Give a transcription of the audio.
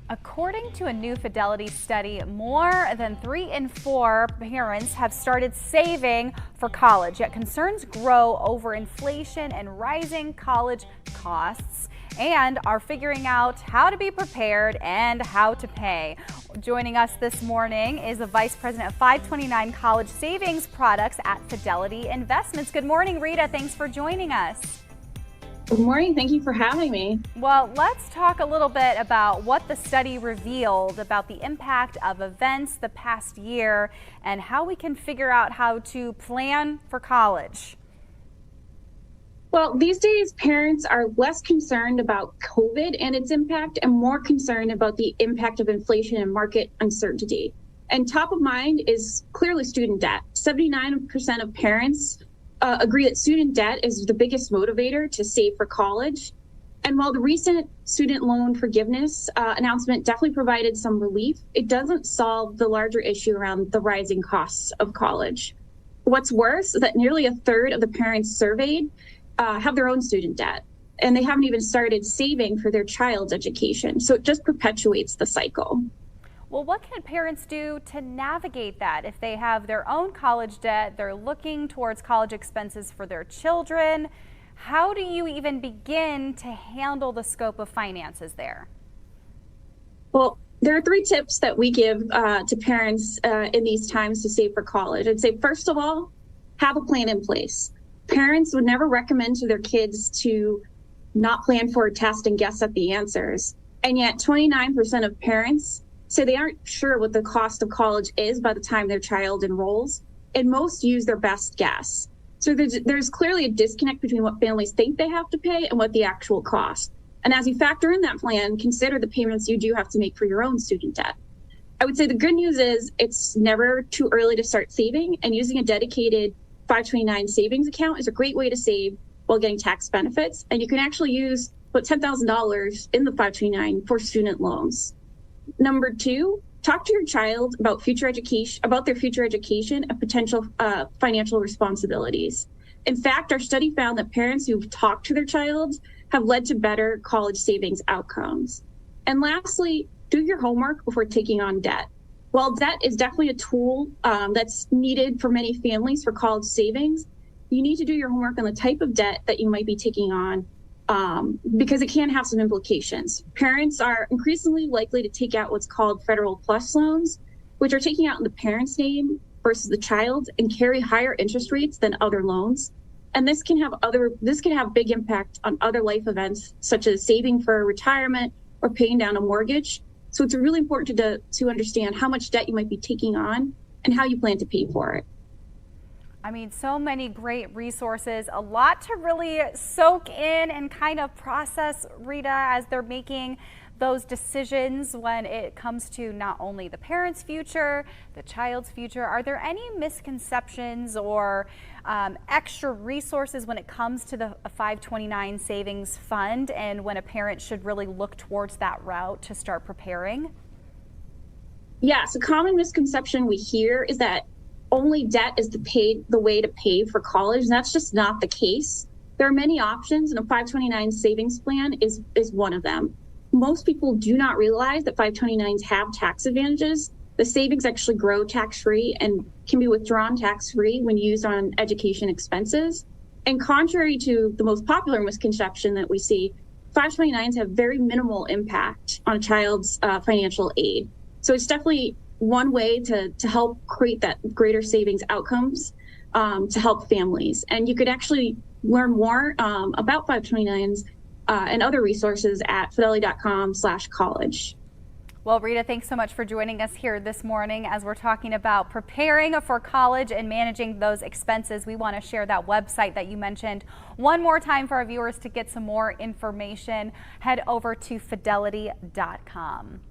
According to a new Fidelity study, more than 3 in 4 parents have started saving for college, yet concerns grow over inflation and rising college costs and are figuring out how to be prepared and how to pay. Joining us this morning is the Vice President of 529 College Savings Products at Fidelity Investments. Good morning, Rita. Thanks for joining us. Good morning. Thank you for having me. Well, let's talk a little bit about what the study revealed about the impact of events the past year and how we can figure out how to plan for college. Well, these days, parents are less concerned about COVID and its impact and more concerned about the impact of inflation and market uncertainty. And top of mind is clearly student debt. 79% of parents agree that student debt is the biggest motivator to save for college. And while the recent student loan forgiveness announcement definitely provided some relief, it doesn't solve the larger issue around the rising costs of college. What's worse is that nearly a third of the parents surveyed have their own student debt, and they haven't even started saving for their child's education. So it just perpetuates the cycle. Well, what can parents do to navigate that? If they have their own college debt, they're looking towards college expenses for their children, how do you even begin to handle the scope of finances there? Well, there are 3 tips that we give to parents in these times to save for college. I'd say, first of all, have a plan in place. Parents would never recommend to their kids to not plan for a test and guess at the answers. And yet 29% of parents say they aren't sure what the cost of college is by the time their child enrolls, and most use their best guess. So there's clearly a disconnect between what families think they have to pay and what the actual cost. And as you factor in that plan, consider the payments you do have to make for your own student debt. I would say the good news is it's never too early to start saving, and using a dedicated 529 savings account is a great way to save while getting tax benefits. And you can actually use about $10,000 in the 529 for student loans. Number 2, talk to your child about their future education and potential financial responsibilities. In fact, our study found that parents who've talked to their child have led to better college savings outcomes. And lastly, do your homework before taking on debt. While debt is definitely a tool that's needed for many families for college savings, you need to do your homework on the type of debt that you might be taking on because it can have some implications. Parents are increasingly likely to take out what's called federal plus loans, which are taking out in the parent's name versus the child and carry higher interest rates than other loans. And this can have big impact on other life events, such as saving for retirement or paying down a mortgage. So it's really important to understand how much debt you might be taking on and how you plan to pay for it. I mean, so many great resources, a lot to really soak in and kind of process, Rita, as they're making those decisions when it comes to not only the parent's future, the child's future. Are there any misconceptions or extra resources when it comes to the 529 savings fund and when a parent should really look towards that route to start preparing? Yes, a common misconception we hear is that only debt is the way to pay for college, and that's just not the case. There are many options, and a 529 savings plan is one of them. Most people do not realize that 529s have tax advantages. The savings actually grow tax-free and can be withdrawn tax-free when used on education expenses. And contrary to the most popular misconception that we see, 529s have very minimal impact on a child's financial aid. So it's definitely one way to help create that greater savings outcomes to help families. And you could actually learn more about 529s and other resources at fidelity.com/college. Well, Rita, thanks so much for joining us here this morning as we're talking about preparing for college and managing those expenses. We want to share that website that you mentioned one more time for our viewers to get some more information. Head over to fidelity.com.